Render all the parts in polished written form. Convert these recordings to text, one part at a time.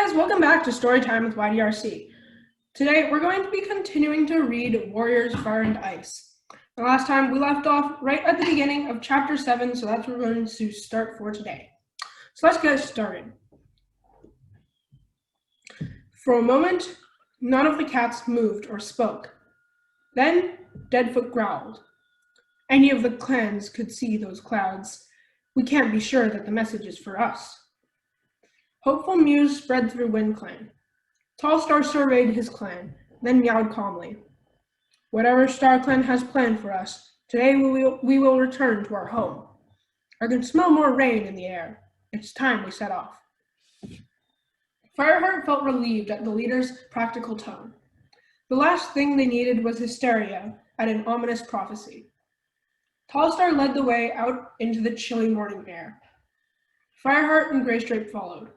guys, welcome back to Storytime with YDRC. Today we're going to be continuing to read Warriors, Fire, and Ice. The last time we left off right at the beginning of chapter 7, so that's where we're going to start for today. So let's get started. For a moment, none of the cats moved or spoke. Then Deadfoot growled. Any of the clans could see those clouds. We can't be sure that the message is for us. Hopeful mews spread through Wind Clan. Tallstar surveyed his clan, then meowed calmly. Whatever Star Clan has planned for us, today we will return to our home. I can smell more rain in the air. It's time we set off. Fireheart felt relieved at the leader's practical tone. The last thing they needed was hysteria at an ominous prophecy. Tallstar led the way out into the chilly morning air. Fireheart and Greystripe followed.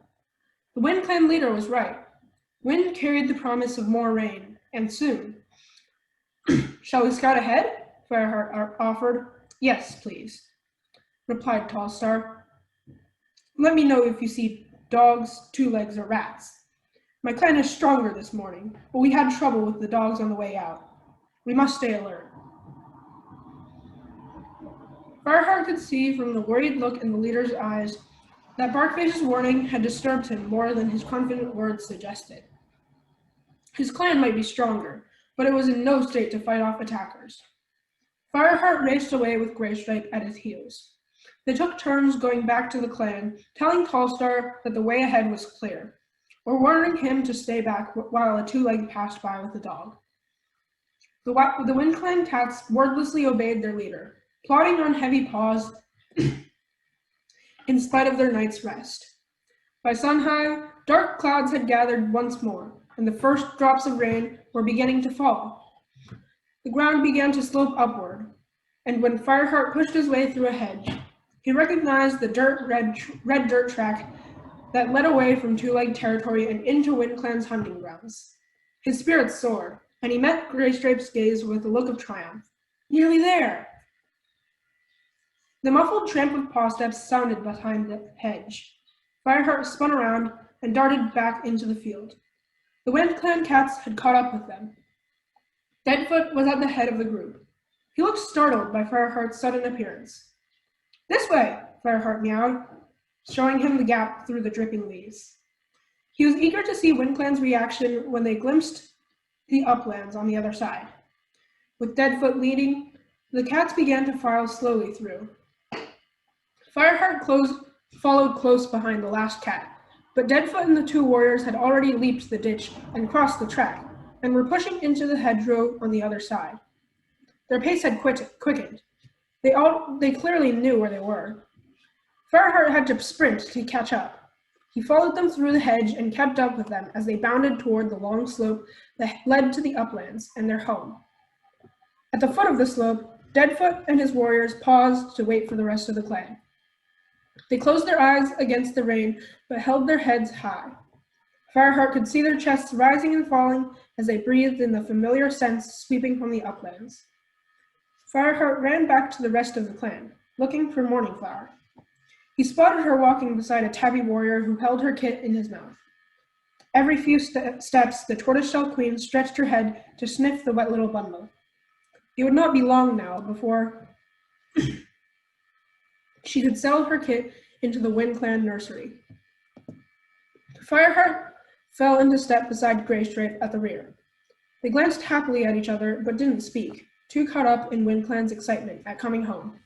The Wind Clan leader was right. Wind carried the promise of more rain, and soon. Shall we scout ahead? Fireheart offered. Yes, please, replied Tallstar. Let me know if you see dogs, two legs, or rats. My clan is stronger this morning, but we had trouble with the dogs on the way out. We must stay alert. Fireheart could see from the worried look in the leader's eyes that Barkface's warning had disturbed him more than his confident words suggested. His clan might be stronger, but it was in no state to fight off attackers. Fireheart raced away with Greystripe at his heels. They took turns going back to the clan, telling Tallstar that the way ahead was clear, or warning him to stay back while a two-leg passed by with a dog. The Wind Clan cats wordlessly obeyed their leader, plodding on heavy paws in spite of their night's rest. By sunhigh, dark clouds had gathered once more, and the first drops of rain were beginning to fall. The ground began to slope upward, and when Fireheart pushed his way through a hedge, he recognized the red dirt track that led away from two-leg territory and into Wind Clan's hunting grounds. His spirits soared, and he met Greystripe's gaze with a look of triumph. Nearly there! The muffled tramp of paw steps sounded behind the hedge. Fireheart spun around and darted back into the field. The Wind Clan cats had caught up with them. Deadfoot was at the head of the group. He looked startled by Fireheart's sudden appearance. This way, Fireheart meowed, showing him the gap through the dripping leaves. He was eager to see Wind Clan's reaction when they glimpsed the uplands on the other side. With Deadfoot leading, the cats began to file slowly through. Fireheart followed close behind the last cat, but Deadfoot and the two warriors had already leaped the ditch and crossed the track, and were pushing into the hedgerow on the other side. Their pace had quickened. They clearly knew where they were. Fireheart had to sprint to catch up. He followed them through the hedge and kept up with them as they bounded toward the long slope that led to the uplands and their home. At the foot of the slope, Deadfoot and his warriors paused to wait for the rest of the clan. They closed their eyes against the rain, but held their heads high. Fireheart could see their chests rising and falling as they breathed in the familiar scents sweeping from the uplands. Fireheart ran back to the rest of the clan, looking for Morningflower. He spotted her walking beside a tabby warrior who held her kit in his mouth. Every few steps, the tortoiseshell queen stretched her head to sniff the wet little bundle. It would not be long now before she could settle her kit into the Wind Clan nursery. Fireheart fell into step beside Greystripe at the rear. They glanced happily at each other, but didn't speak, too caught up in Wind Clan's excitement at coming home.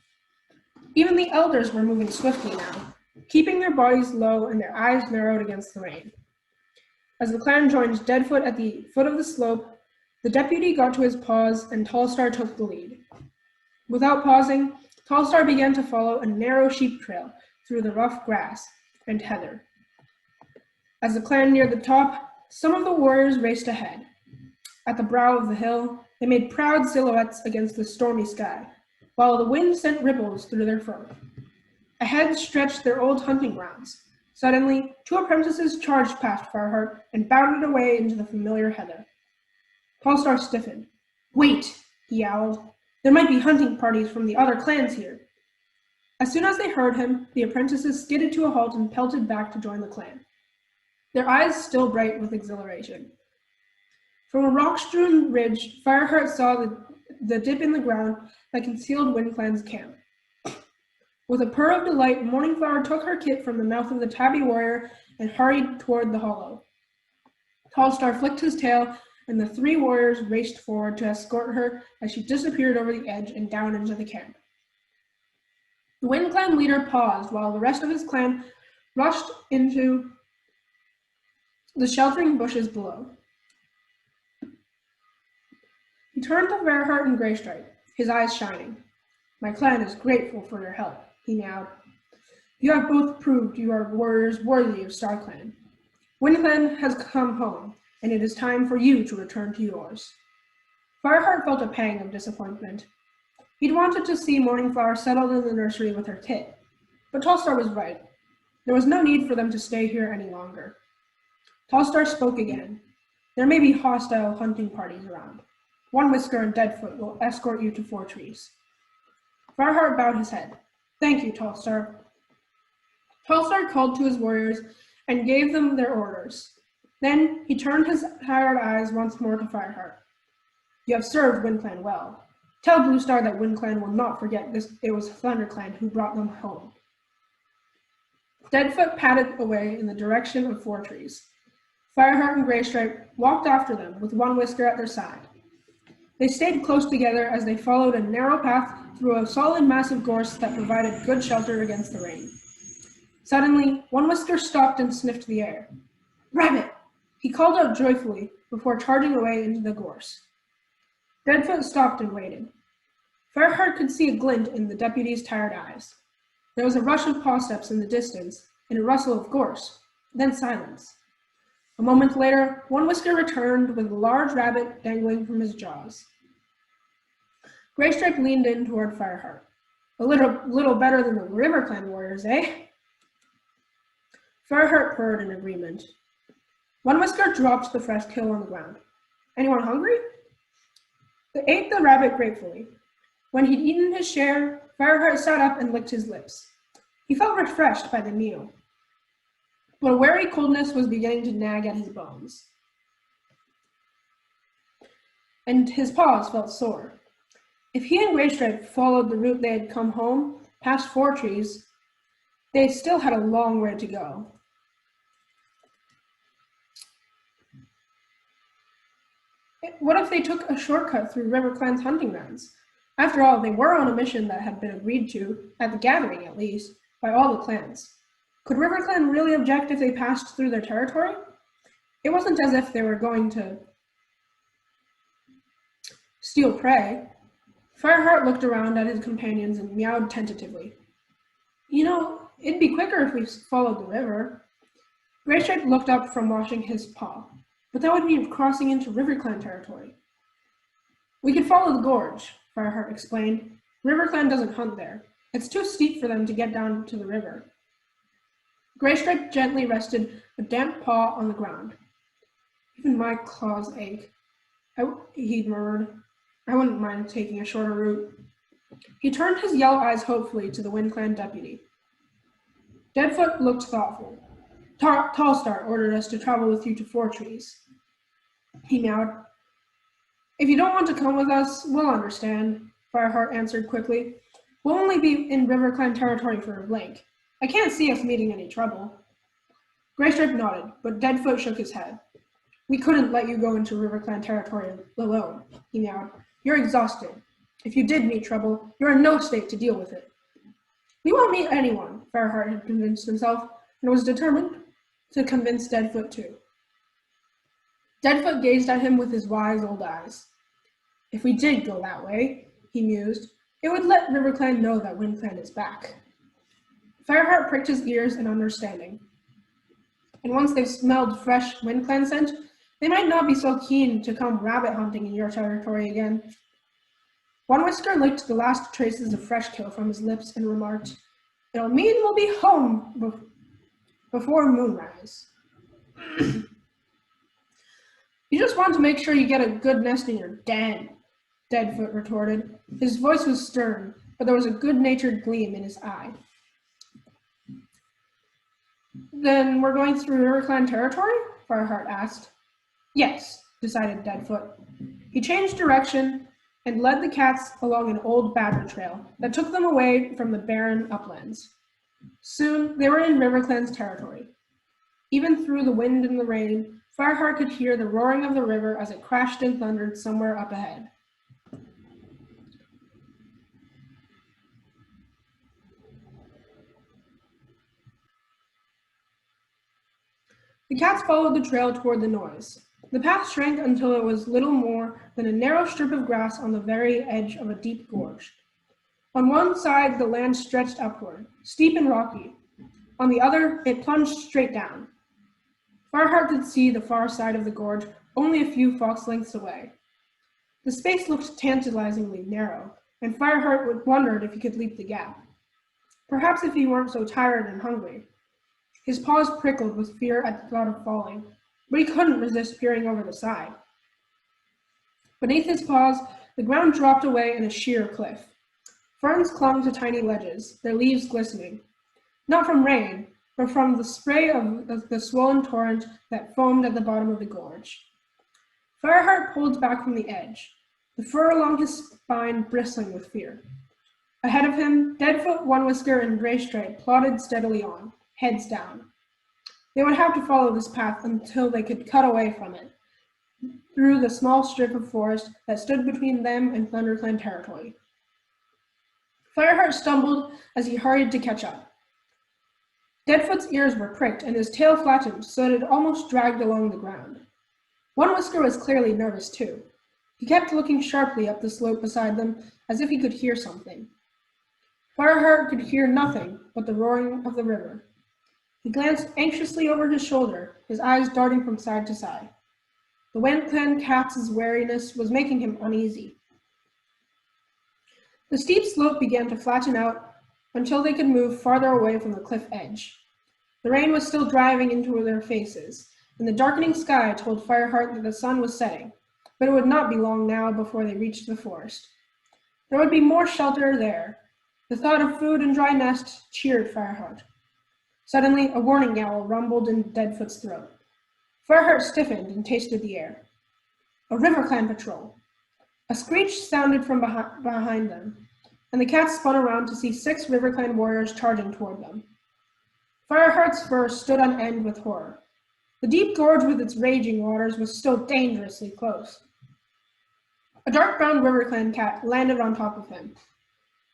Even the elders were moving swiftly now, keeping their bodies low and their eyes narrowed against the rain. As the clan joined Deadfoot at the foot of the slope, the deputy got to his paws and Tallstar took the lead. Without pausing, Tallstar began to follow a narrow sheep trail through the rough grass and heather. As the clan neared the top, some of the warriors raced ahead. At the brow of the hill, they made proud silhouettes against the stormy sky, while the wind sent ripples through their fur. Ahead stretched their old hunting grounds. Suddenly, two apprentices charged past Fireheart and bounded away into the familiar heather. Tallstar stiffened. Wait, he yowled. There might be hunting parties from the other clans here. As soon as they heard him, the apprentices skidded to a halt and pelted back to join the clan. their eyes still bright with exhilaration. From a rock-strewn ridge, Fireheart saw the dip in the ground that concealed WindClan's camp. With a purr of delight, Morningflower took her kit from the mouth of the tabby warrior and hurried toward the hollow. Tallstar flicked his tail, and the three warriors raced forward to escort her as she disappeared over the edge and down into the camp. The WindClan leader paused while the rest of his clan rushed into the sheltering bushes below. He turned to Fireheart and Greystripe, his eyes shining. "My clan is grateful for your help," he meowed. "You have both proved you are warriors worthy of StarClan. WindClan has come home, and it is time for you to return to yours." Fireheart felt a pang of disappointment. He'd wanted to see Morningflower settled in the nursery with her kit, but Tallstar was right. There was no need for them to stay here any longer. Tallstar spoke again. "There may be hostile hunting parties around. One Whisker and Deadfoot will escort you to Four Trees." Fireheart bowed his head. "Thank you, Tallstar." Tallstar called to his warriors and gave them their orders. Then he turned his tired eyes once more to Fireheart. "You have served WindClan well. Tell Bluestar that WindClan will not forget it was ThunderClan who brought them home." Deadfoot padded away in the direction of Four Trees. Fireheart and Greystripe walked after them with One Whisker at their side. They stayed close together as they followed a narrow path through a solid mass of gorse that provided good shelter against the rain. Suddenly, One Whisker stopped and sniffed the air. "Rabbit!" he called out joyfully before charging away into the gorse. Deadfoot stopped and waited. Fireheart could see a glint in the deputy's tired eyes. There was a rush of paw steps in the distance and a rustle of gorse, then silence. A moment later, One Whisker returned with a large rabbit dangling from his jaws. Greystripe leaned in toward Fireheart. "A little better than the RiverClan warriors, eh?" Fireheart purred in agreement. One Whisker dropped the fresh kill on the ground. "Anyone hungry?" They ate the rabbit gratefully. When he'd eaten his share, Fireheart sat up and licked his lips. He felt refreshed by the meal, but a wary coldness was beginning to nag at his bones, and his paws felt sore. If he and Greystripe followed the route they had come home, past Four Trees, they still had a long way to go. What if they took a shortcut through RiverClan's hunting grounds? After all, they were on a mission that had been agreed to, at the gathering at least, by all the clans. Could RiverClan really object if they passed through their territory? It wasn't as if they were going to steal prey. Fireheart looked around at his companions and meowed tentatively. It'd be quicker if we followed the river." Greystripe looked up from washing his paw. "But that would mean crossing into RiverClan territory." "We could follow the gorge," Fireheart explained. "RiverClan doesn't hunt there. It's too steep for them to get down to the river." Greystripe gently rested a damp paw on the ground. "Even my claws ache," he murmured. "I wouldn't mind taking a shorter route." He turned his yellow eyes hopefully to the WindClan deputy. Deadfoot looked thoughtful. "Tallstar ordered us to travel with you to Four Trees," he meowed. "If you don't want to come with us, we'll understand," Fireheart answered quickly. "We'll only be in RiverClan territory for a blink. I can't see us meeting any trouble." Greystripe nodded, but Deadfoot shook his head. "We couldn't let you go into RiverClan territory alone," he meowed. "You're exhausted. If you did meet trouble, you're in no state to deal with it." "We won't meet anyone," Fireheart had convinced himself, and was determined to convince Deadfoot too. Deadfoot gazed at him with his wise old eyes. "If we did go that way," he mused, "it would let RiverClan know that WindClan is back." Fireheart pricked his ears in understanding. And once they've smelled fresh WindClan scent, they might not be so keen to come rabbit hunting in your territory again. One Whisker licked the last traces of fresh kill from his lips and remarked, "It'll mean we'll be home before moonrise." "You just want to make sure you get a good nest in your den," Deadfoot retorted. His voice was stern, but there was a good-natured gleam in his eye. Then we're going through RiverClan territory? Fireheart asked. Yes, decided Deadfoot. He changed direction and led the cats along an old badger trail that took them away from the barren uplands. Soon they were in RiverClan's territory. Even through the wind and the rain, Fireheart could hear the roaring of the river as it crashed and thundered somewhere up ahead. The cats followed the trail toward the noise. The path shrank until it was little more than a narrow strip of grass on the very edge of a deep gorge. On one side, the land stretched upward, steep and rocky. On the other, it plunged straight down. Fireheart could see the far side of the gorge only a few fox lengths away. The space looked tantalizingly narrow, and Fireheart wondered if he could leap the gap. Perhaps if he weren't so tired and hungry. His paws prickled with fear at the thought of falling, but he couldn't resist peering over the side. Beneath his paws, the ground dropped away in a sheer cliff. Ferns clung to tiny ledges, their leaves glistening. Not from rain, but from the spray of the swollen torrent that foamed at the bottom of the gorge. Fireheart pulled back from the edge, the fur along his spine bristling with fear. Ahead of him, Deadfoot, One Whisker, and Gray Stripe plodded steadily on, heads down. They would have to follow this path until they could cut away from it, through the small strip of forest that stood between them and ThunderClan territory. Fireheart stumbled as he hurried to catch up. Deadfoot's ears were pricked and his tail flattened so that it almost dragged along the ground. One Whisker was clearly nervous too. He kept looking sharply up the slope beside them as if he could hear something. Fireheart could hear nothing but the roaring of the river. He glanced anxiously over his shoulder, his eyes darting from side to side. The YDRC cat's wariness was making him uneasy. The steep slope began to flatten out until they could move farther away from the cliff edge. The rain was still driving into their faces, and the darkening sky told Fireheart that the sun was setting, but it would not be long now before they reached the forest. There would be more shelter there. The thought of food and dry nest cheered Fireheart. Suddenly, a warning yowl rumbled in Deadfoot's throat. Fireheart stiffened and tasted the air. A RiverClan patrol. A screech sounded from behind them, and the cats spun around to see 6 RiverClan warriors charging toward them. Fireheart's fur stood on end with horror. The deep gorge with its raging waters was still dangerously close. A dark brown RiverClan cat landed on top of him.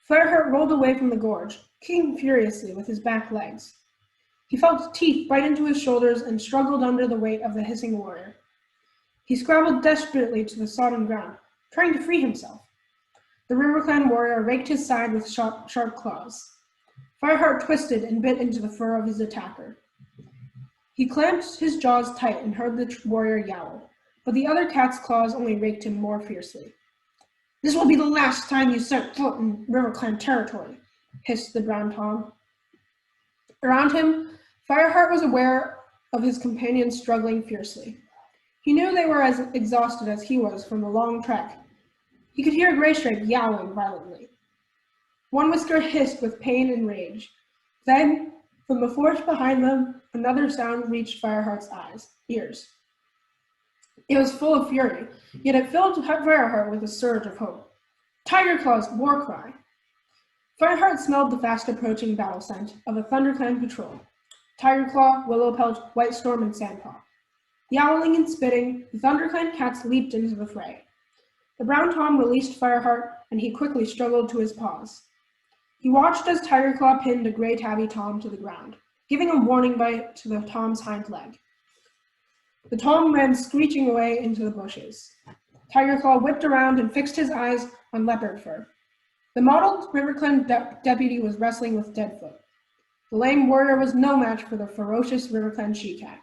Fireheart rolled away from the gorge, kicking furiously with his back legs. He felt teeth bite into his shoulders and struggled under the weight of the hissing warrior. He scrabbled desperately to the sodden ground, trying to free himself. The RiverClan warrior raked his side with sharp claws. Fireheart twisted and bit into the fur of his attacker. He clamped his jaws tight and heard the warrior yowl, but the other cat's claws only raked him more fiercely. "This will be the last time you set foot in RiverClan territory," hissed the brown Tom. Around him, Fireheart was aware of his companions struggling fiercely. He knew they were as exhausted as he was from the long trek. He could hear Gray Stripe yowling violently. One Whisker hissed with pain and rage. Then, from the forest behind them, another sound reached Fireheart's ears. It was full of fury, yet it filled Fireheart with a surge of hope. Tiger Claw's war cry. Fireheart smelled the fast-approaching battle scent of a ThunderClan patrol. Tiger Claw, Willowpelt, White Storm, and Sandpaw. Yowling and spitting, the ThunderClan cats leaped into the fray. The brown Tom released Fireheart, and he quickly struggled to his paws. He watched as Tiger Claw pinned a gray tabby Tom to the ground, giving a warning bite to the Tom's hind leg. The Tom ran screeching away into the bushes. Tiger Claw whipped around and fixed his eyes on Leopard Fur. The mottled RiverClan deputy was wrestling with Deadfoot. The lame warrior was no match for the ferocious RiverClan she-cat.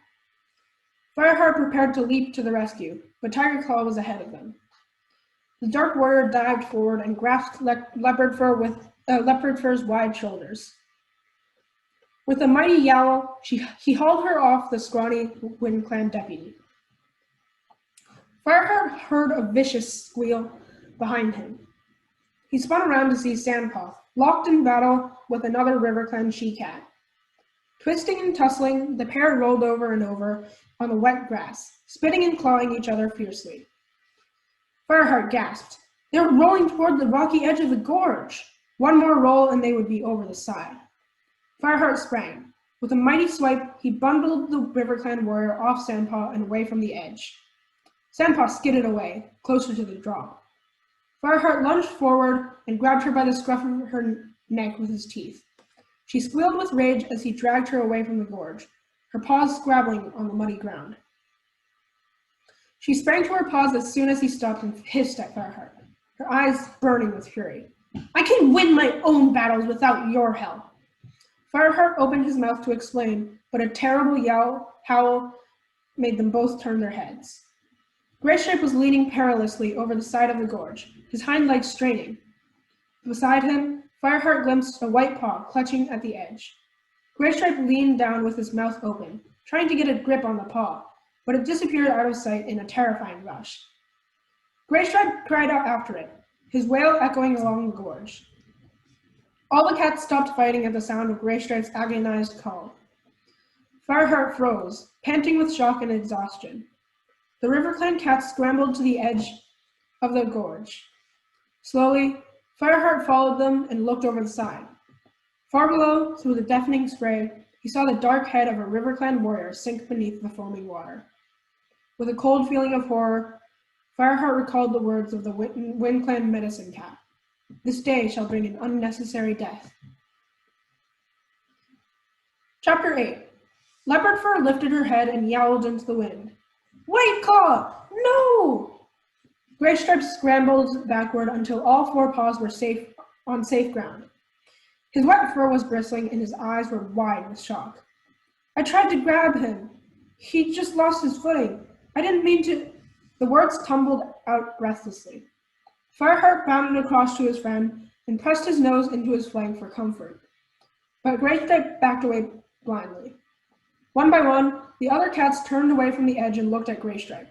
Fireheart prepared to leap to the rescue, but Tiger Claw was ahead of them. The dark warrior dived forward and grasped Leopard Fur's wide shoulders. With a mighty yowl, he hauled her off the scrawny YDRC deputy. Fireheart heard a vicious squeal behind him. He spun around to see Sandpaw, locked in battle with another RiverClan she-cat. Twisting and tussling, the pair rolled over and over on the wet grass, spitting and clawing each other fiercely. Fireheart gasped. They were rolling toward the rocky edge of the gorge. One more roll and they would be over the side. Fireheart sprang. With a mighty swipe, he bundled the RiverClan warrior off Sandpaw and away from the edge. Sandpaw skidded away, closer to the drop. Fireheart lunged forward and grabbed her by the scruff of her neck with his teeth. She squealed with rage as he dragged her away from the gorge, her paws scrabbling on the muddy ground. She sprang to her paws as soon as he stopped and hissed at Fireheart, her eyes burning with fury. I can win my own battles without your help. Fireheart opened his mouth to explain, but a terrible howl made them both turn their heads. Graystripe was leaning perilously over the side of the gorge, his hind legs straining. Beside him, Fireheart glimpsed a white paw clutching at the edge. Graystripe leaned down with his mouth open, trying to get a grip on the paw, but it disappeared out of sight in a terrifying rush. Graystripe cried out after it, his wail echoing along the gorge. All the cats stopped fighting at the sound of Graystripe's agonized call. Fireheart froze, panting with shock and exhaustion. The RiverClan cats scrambled to the edge of the gorge. Slowly, Fireheart followed them and looked over the side. Far below, through the deafening spray, he saw the dark head of a RiverClan warrior sink beneath the foaming water. With a cold feeling of horror, Fireheart recalled the words of the WindClan medicine cat. This day shall bring an unnecessary death. Chapter 8. Leopard Fur lifted her head and yowled into the wind. White Claw! No! Graystripe scrambled backward until all four paws were on safe ground. His wet fur was bristling and his eyes were wide with shock. I tried to grab him. He just lost his footing. I didn't mean to. The words tumbled out breathlessly. Fireheart bounded across to his friend and pressed his nose into his flank for comfort. But Graystripe backed away blindly. One by one, the other cats turned away from the edge and looked at Graystripe.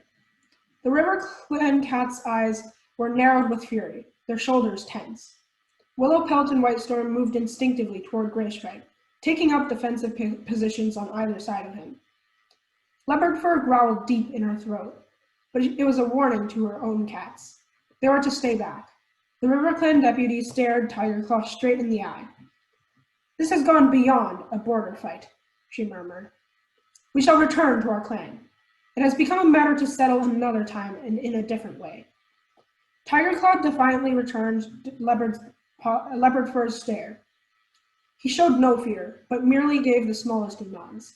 The RiverClan cat's eyes were narrowed with fury, their shoulders tense. Willowpelt and Whitestorm moved instinctively toward Graystripe, taking up defensive positions on either side of him. Leopard Fur growled deep in her throat, but it was a warning to her own cats. They were to stay back. The RiverClan deputy stared Tiger Claw straight in the eye. This has gone beyond a border fight, she murmured. We shall return to our clan. It has become a matter to settle another time and in a different way. Tiger Claw defiantly returned Leopard Fur's stare. He showed no fear, but merely gave the smallest of nods.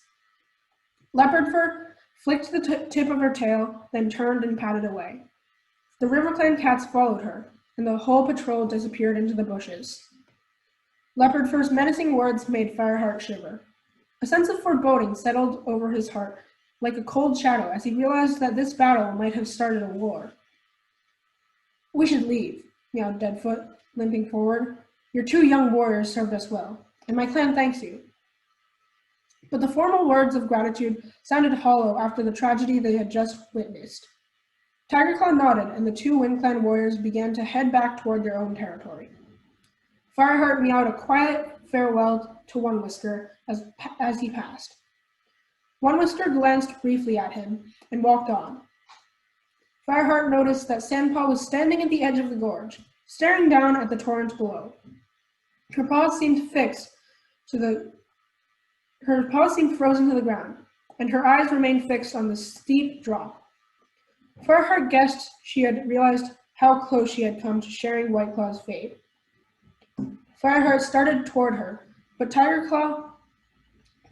Leopard Fur flicked the tip of her tail, then turned and padded away. The RiverClan cats followed her, and the whole patrol disappeared into the bushes. Leopard Fur's menacing words made Fireheart shiver. A sense of foreboding settled over his heart, like a cold shadow, as he realized that this battle might have started a war. We should leave, meowed Deadfoot, limping forward. Your two young warriors served us well, and my clan thanks you. But the formal words of gratitude sounded hollow after the tragedy they had just witnessed. Tiger Claw nodded, and the two WindClan warriors began to head back toward their own territory. Fireheart meowed a quiet farewell to One Whisker as he passed. One Whisker glanced briefly at him and walked on. Fireheart noticed that Sandpaw was standing at the edge of the gorge, staring down at the torrent below. Her paws seemed frozen to the ground, and her eyes remained fixed on the steep drop. Fireheart guessed she had realized how close she had come to sharing White Claw's fate. Fireheart started toward her, but Tiger Claw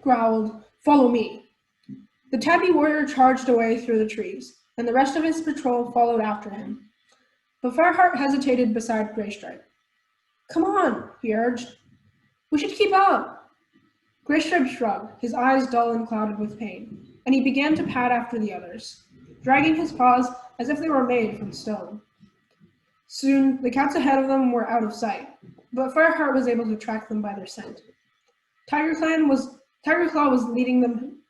growled, "Follow me." The tabby warrior charged away through the trees, and the rest of his patrol followed after him. But Fireheart hesitated beside Graystripe. "Come on," he urged. "We should keep up." Graystripe shrugged, his eyes dull and clouded with pain, and he began to pad after the others, dragging his paws as if they were made from stone. Soon, the cats ahead of them were out of sight, but Fireheart was able to track them by their scent. Tiger Claw was leading them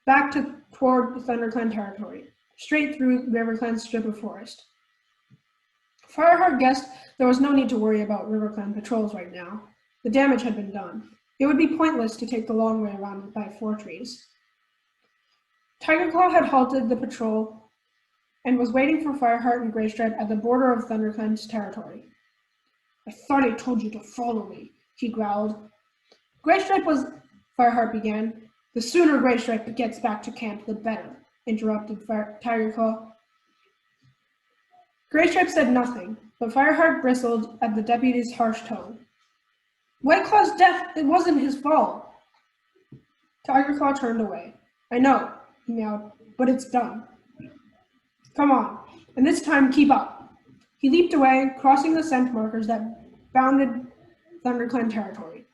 back toward ThunderClan territory, straight through RiverClan's strip of forest. Fireheart guessed there was no need to worry about RiverClan patrols right now. The damage had been done. It would be pointless to take the long way around by 4 trees. Tigerclaw had halted the patrol and was waiting for Fireheart and Graystripe at the border of ThunderClan's territory. "I thought I told you to follow me," he growled. "Graystripe was," Fireheart began. "The sooner Graystripe gets back to camp, the better," interrupted Tigerclaw. Graystripe said nothing, but Fireheart bristled at the deputy's harsh tone. "Whiteclaw's death, it wasn't his fault." Tigerclaw turned away. "I know," he meowed, "but it's done. Come on, and this time keep up." He leaped away, crossing the scent markers that bounded ThunderClan territory.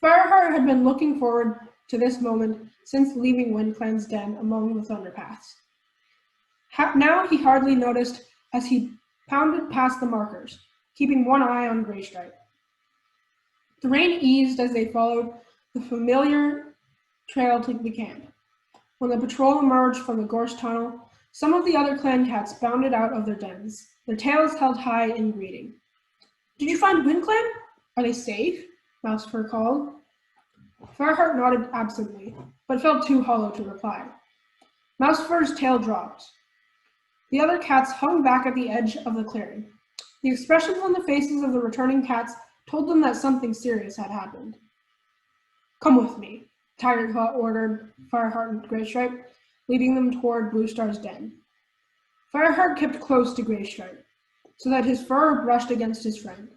Fireheart had been looking forward to this moment since leaving WindClan's den among the Thunderpaths. Now he hardly noticed as he pounded past the markers, keeping one eye on Graystripe. The rain eased as they followed the familiar trail to the camp. When the patrol emerged from the gorse tunnel, some of the other clan cats bounded out of their dens, their tails held high in greeting. "Did you find WindClan? Are they safe?" Mousefur called. Fireheart nodded absently, but felt too hollow to reply. Mousefur's tail dropped. The other cats hung back at the edge of the clearing. The expressions on the faces of the returning cats told them that something serious had happened. "Come with me," Tigerclaw ordered Fireheart and Graystripe, leading them toward Bluestar's den. Fireheart kept close to Graystripe, so that his fur brushed against his friend.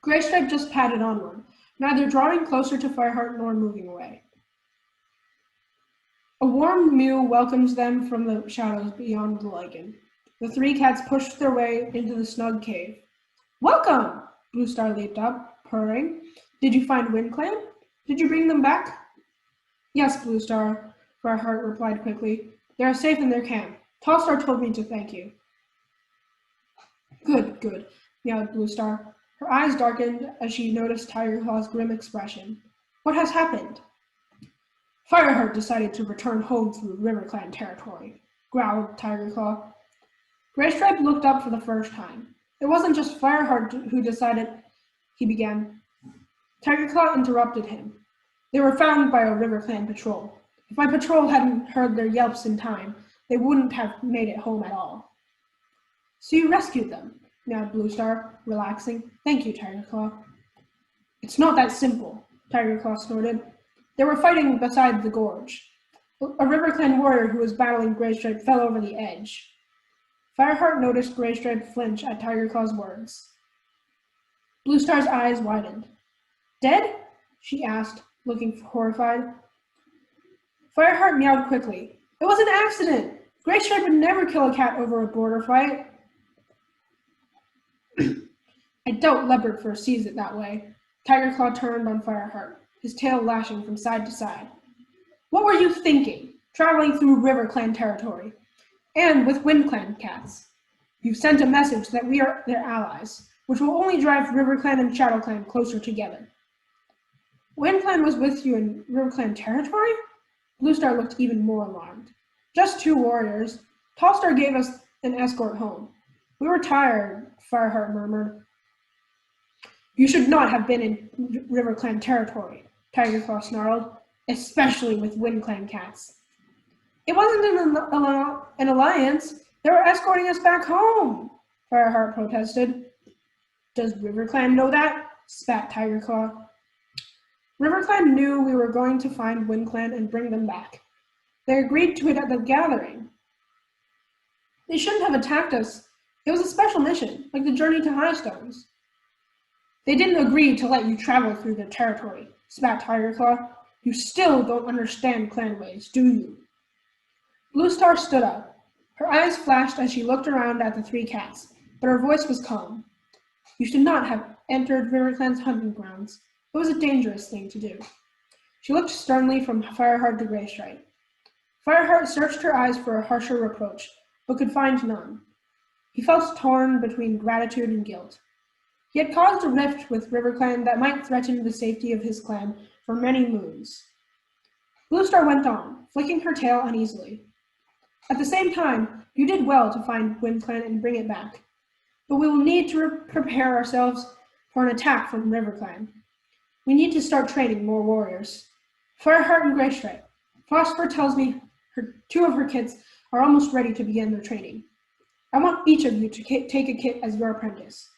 Graystripe just padded onward, neither drawing closer to Fireheart nor moving away. A warm mew welcomed them from the shadows beyond the lichen. The 3 cats pushed their way into the snug cave. "Welcome!" Bluestar leaped up, purring. "Did you find WindClan? Did you bring them back?" "Yes, Bluestar," Fireheart replied quickly. "They are safe in their camp. Tallstar told me to thank you." "Good, good," meowed Bluestar. Her eyes darkened as she noticed Tigerclaw's grim expression. "What has happened?" "Fireheart decided to return home through RiverClan territory," growled Tigerclaw. Graystripe looked up for the first time. "It wasn't just Fireheart who decided," he began. Tigerclaw interrupted him. "They were found by a RiverClan patrol. If my patrol hadn't heard their yelps in time, they wouldn't have made it home at all." "So you rescued them," meowed Bluestar, relaxing. "Thank you, Tigerclaw." "It's not that simple," Tigerclaw snorted. "They were fighting beside the gorge. A RiverClan warrior who was battling Graystripe fell over the edge." Fireheart noticed Graystripe flinch at Tigerclaw's words. Bluestar's eyes widened. "Dead?" she asked, looking horrified. Fireheart meowed quickly. "It was an accident! Graystripe would never kill a cat over a border fight." "I doubt Leopardfur sees it that way." Tigerclaw turned on Fireheart, his tail lashing from side to side. "What were you thinking, traveling through RiverClan territory, and with WindClan cats? You've sent a message that we are their allies, which will only drive RiverClan and ShadowClan closer together." "WindClan was with you in RiverClan territory?" Bluestar looked even more alarmed. "Just 2 warriors. Tallstar gave us an escort home. We were tired," Fireheart murmured. "You should not have been in RiverClan territory," Tigerclaw snarled, "especially with WindClan cats." "It wasn't an alliance. They were escorting us back home," Fireheart protested. "Does RiverClan know that?" spat Tigerclaw. "RiverClan knew we were going to find WindClan and bring them back. They agreed to it at the gathering. They shouldn't have attacked us. It was a special mission, like the journey to Highstones." "They didn't agree to let you travel through their territory," spat Tigerclaw. "You still don't understand clan ways, do you?" Bluestar stood up. Her eyes flashed as she looked around at the 3 cats, but her voice was calm. "You should not have entered RiverClan's hunting grounds. It was a dangerous thing to do." She looked sternly from Fireheart to Graystripe. Fireheart searched her eyes for a harsher reproach, but could find none. He felt torn between gratitude and guilt. He had caused a rift with RiverClan that might threaten the safety of his clan for many moons. Bluestar went on, flicking her tail uneasily. "At the same time, you did well to find WindClan and bring it back. But we will need to prepare ourselves for an attack from RiverClan. We need to start training more warriors. Fireheart and Greystripe. Phosphor tells me two of her kits are almost ready to begin their training. I want each of you to take a kit as your apprentice.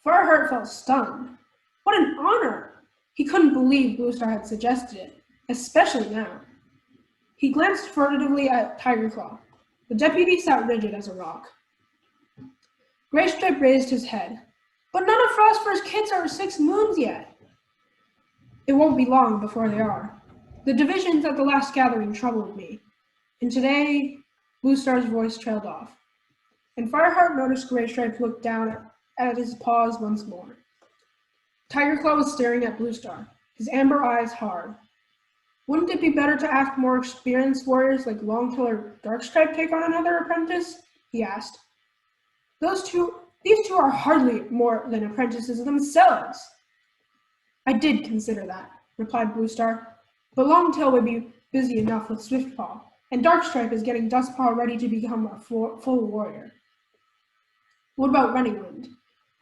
Fireheart felt stunned. What an honor! He couldn't believe Bluestar had suggested it, especially now. He glanced furtively at Tigerclaw. The deputy sat rigid as a rock. Greystripe raised his head. But none of Frostfur's kits are 6 moons yet. It won't be long before they are. The divisions at the last gathering troubled me. And today, Bluestar's voice trailed off. And Fireheart noticed Greystripe look down at his paws once more. Tigerclaw was staring at Bluestar, his amber eyes hard. Wouldn't it be better to ask more experienced warriors like Longtail or Darkstripe take on another apprentice? He asked. These two are hardly more than apprentices themselves. I did consider that, replied Bluestar, but Longtail would be busy enough with Swiftpaw, and Darkstripe is getting Dustpaw ready to become a full warrior. What about Running Wind?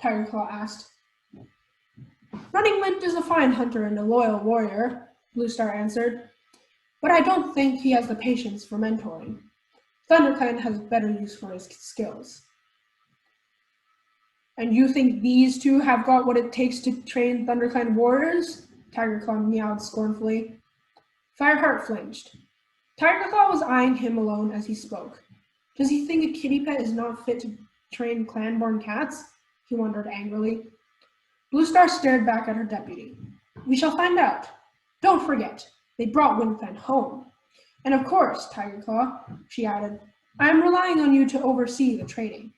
Tigerclaw asked. Running Wind is a fine hunter and a loyal warrior, Bluestar answered, but I don't think he has the patience for mentoring. ThunderClan has better use for his skills. And you think these two have got what it takes to train ThunderClan warriors? Tigerclaw meowed scornfully. Fireheart flinched. Tigerclaw was eyeing him alone as he spoke. Does he think a kitty pet is not fit to train clan-born cats? He wondered angrily. Bluestar stared back at her deputy. We shall find out. Don't forget, they brought WindClan home. And of course, Tigerclaw, she added, I am relying on you to oversee the training.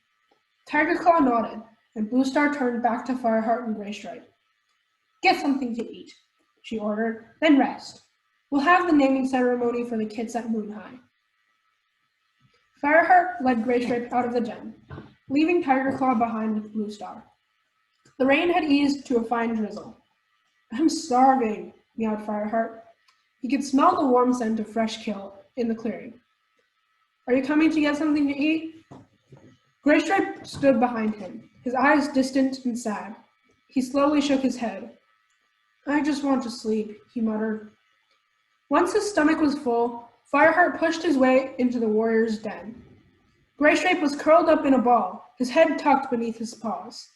Tigerclaw nodded, and Bluestar turned back to Fireheart and Greystripe. Get something to eat, she ordered, then rest. We'll have the naming ceremony for the kits at Moon High. Fireheart led Greystripe out of the den, leaving Tigerclaw behind with Bluestar. The rain had eased to a fine drizzle. I'm starving, meowed Fireheart. He could smell the warm scent of fresh kill in the clearing. Are you coming to get something to eat? Greystripe stood behind him, his eyes distant and sad. He slowly shook his head. I just want to sleep, he muttered. Once his stomach was full, Fireheart pushed his way into the warrior's den. Greystripe was curled up in a ball, his head tucked beneath his paws.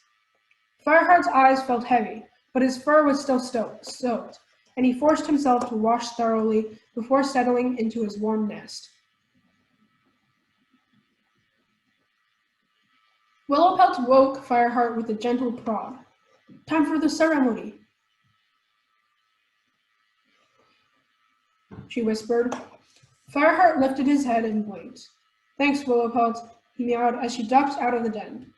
Fireheart's eyes felt heavy, but his fur was still soaked, and he forced himself to wash thoroughly before settling into his warm nest. Willowpelt woke Fireheart with a gentle prod. Time for the ceremony, she whispered. Fireheart lifted his head and blinked. Thanks, Willowpelt, he meowed as she ducked out of the den.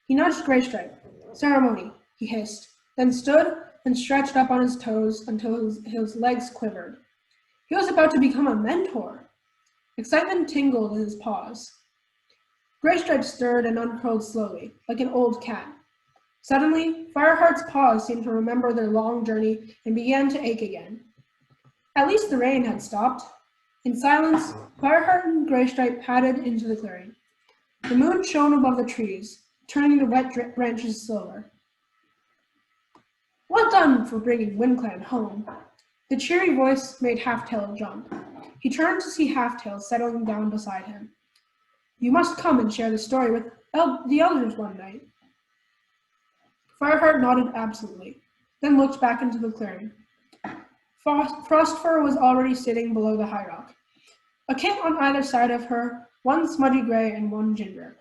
He nudged Greystripe. Ceremony, he hissed, then stood and stretched up on his toes until his legs quivered. He was about to become a mentor. Excitement tingled in his paws. Greystripe stirred and uncurled slowly, like an old cat. Suddenly, Fireheart's paws seemed to remember their long journey and began to ache again. At least the rain had stopped. In silence, Fireheart and Greystripe padded into the clearing. The moon shone above the trees, turning the wet branches silver. Well done for bringing WindClan home. The cheery voice made Halftail jump. He turned to see Halftail settling down beside him. You must come and share the story with the elders one night. Fireheart nodded absently, then looked back into the clearing. Frostfur was already sitting below the high rock. A kit on either side of her, one smudgy gray and one ginger.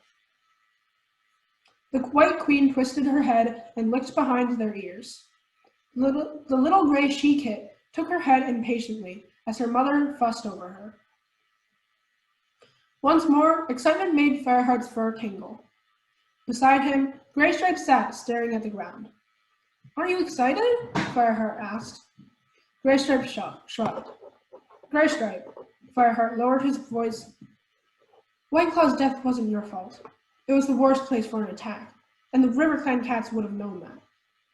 The White Queen twisted her head and looked behind their ears. The little gray she-kit took her head impatiently as her mother fussed over her. Once more, excitement made Fireheart's fur tingle. Beside him, Greystripe sat, staring at the ground. Aren't you excited? Fireheart asked. Greystripe shrugged. Greystripe, Fireheart lowered his voice. Whiteclaw's death wasn't your fault. It was the worst place for an attack, and the RiverClan cats would have known that.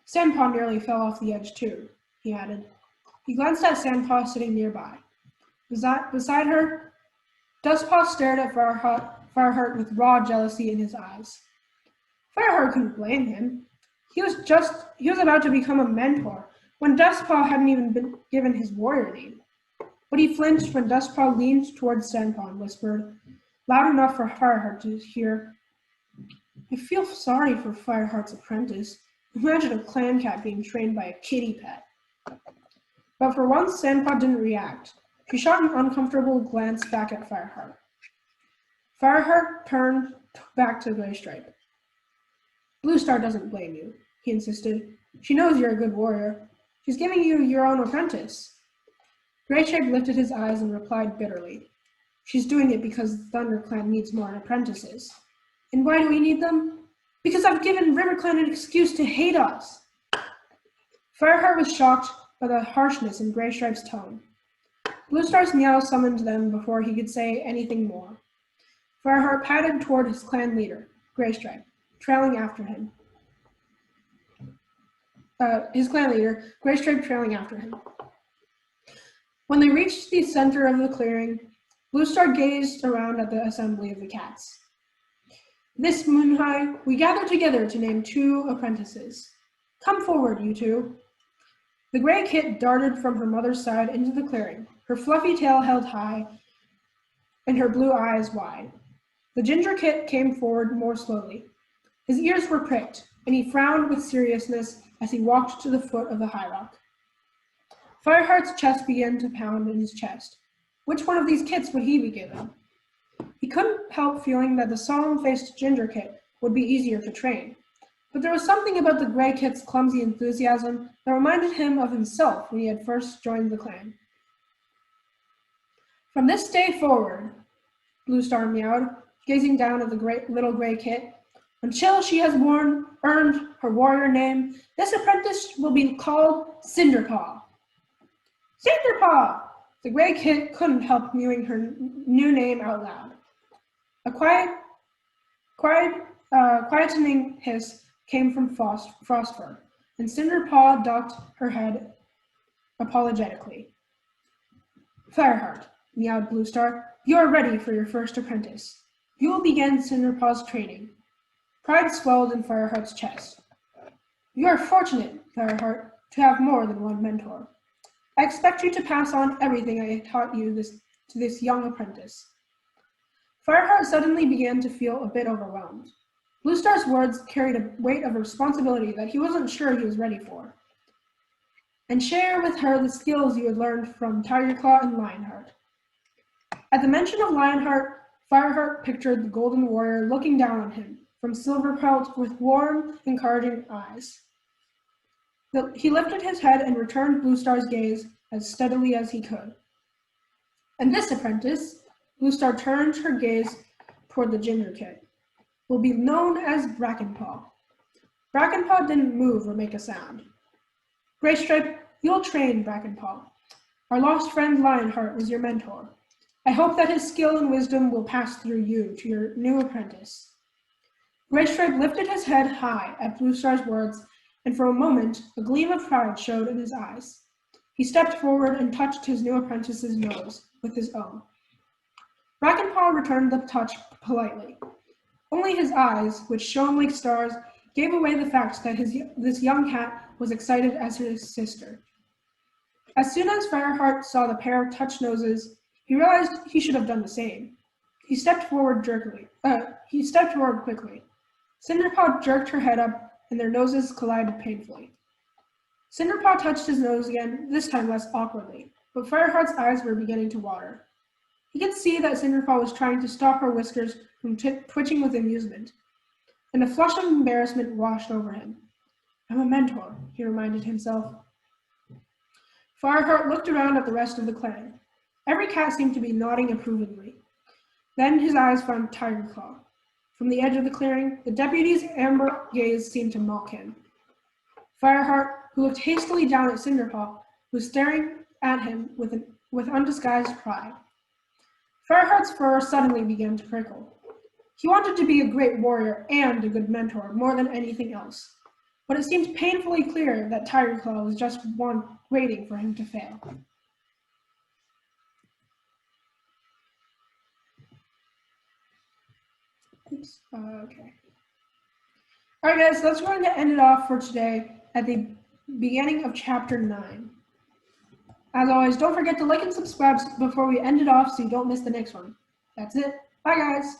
Sandpaw nearly fell off the edge too, he added. He glanced at Sandpaw sitting nearby. Beside her, Dustpaw stared at Fireheart with raw jealousy in his eyes. Fireheart couldn't blame him. He was about to become a mentor when Dustpaw hadn't even been given his warrior name. But he flinched when Dustpaw leaned towards Sandpaw and whispered, loud enough for Fireheart to hear, I feel sorry for Fireheart's apprentice. Imagine a clan cat being trained by a kitty pet. But for once, Sandpaw didn't react. She shot an uncomfortable glance back at Fireheart. Fireheart turned back to Graystripe. Bluestar doesn't blame you, he insisted. She knows you're a good warrior. She's giving you your own apprentice. Graystripe lifted his eyes and replied bitterly. She's doing it because the ThunderClan needs more apprentices. And why do we need them? Because I've given RiverClan an excuse to hate us. Fireheart was shocked by the harshness in Graystripe's tone. Bluestar's meow summoned them before he could say anything more. Fireheart padded toward his clan leader, Graystripe, trailing after him. Graystripe trailing after him. When they reached the center of the clearing, Bluestar gazed around at the assembly of the cats. This moon high, we gather together to name 2 apprentices. Come forward, you 2. The gray kit darted from her mother's side into the clearing, her fluffy tail held high and her blue eyes wide. The ginger kit came forward more slowly. His ears were pricked, and he frowned with seriousness as he walked to the foot of the high rock. Fireheart's chest began to pound in his chest. Which one of these kits would he be given? He couldn't help feeling that the solemn-faced ginger kit would be easier to train. But there was something about the gray kit's clumsy enthusiasm that reminded him of himself when he had first joined the clan. From this day forward, Bluestar meowed, gazing down at the little gray kit, until she has earned her warrior name, this apprentice will be called Cinderpaw. Cinderpaw! The gray kit couldn't help mewing her new name out loud. A quietening hiss came from Frostfur, and Cinderpaw ducked her head apologetically. Fireheart, meowed Bluestar, you are ready for your first apprentice. You will begin Cinderpaw's training. Pride swelled in Fireheart's chest. You are fortunate, Fireheart, to have more than one mentor. I expect you to pass on everything I taught you to this young apprentice. Fireheart suddenly began to feel a bit overwhelmed. Bluestar's words carried a weight of responsibility that he wasn't sure he was ready for. And share with her the skills you had learned from Tigerclaw and Lionheart. At the mention of Lionheart, Fireheart pictured the Golden Warrior looking down on him from Silverpelt with warm, encouraging eyes. He lifted his head and returned Bluestar's gaze as steadily as he could. And this apprentice, Bluestar turned her gaze toward the ginger kit, will be known as Brackenpaw. Brackenpaw didn't move or make a sound. Graystripe, you'll train Brackenpaw. Our lost friend Lionheart was your mentor. I hope that his skill and wisdom will pass through you to your new apprentice. Graystripe lifted his head high at Bluestar's words, and for a moment, a gleam of pride showed in his eyes. He stepped forward and touched his new apprentice's nose with his own. Brackenpaw returned the touch politely. Only his eyes, which shone like stars, gave away the fact that this young cat was excited as his sister. As soon as Fireheart saw the pair touch noses, he realized he should have done the same. He stepped forward quickly. Cinderpaw jerked her head up, and their noses collided painfully. Cinderpaw touched his nose again, this time less awkwardly, but Fireheart's eyes were beginning to water. He could see that Cinderpaw was trying to stop her whiskers from twitching with amusement, and a flush of embarrassment washed over him. I'm a mentor, he reminded himself. Fireheart looked around at the rest of the clan. Every cat seemed to be nodding approvingly. Then his eyes found Tigerclaw. From the edge of the clearing, the deputy's amber gaze seemed to mock him. Fireheart, who looked hastily down at Cinderpaw, was staring at him with undisguised pride. Fireheart's fur suddenly began to prickle. He wanted to be a great warrior and a good mentor more than anything else, but it seemed painfully clear that Tigerclaw was just one waiting for him to fail. Okay. Alright guys, so that's going to end it off for today at the beginning of chapter 9. As always, don't forget to like and subscribe before we end it off so you don't miss the next one. That's it. Bye guys!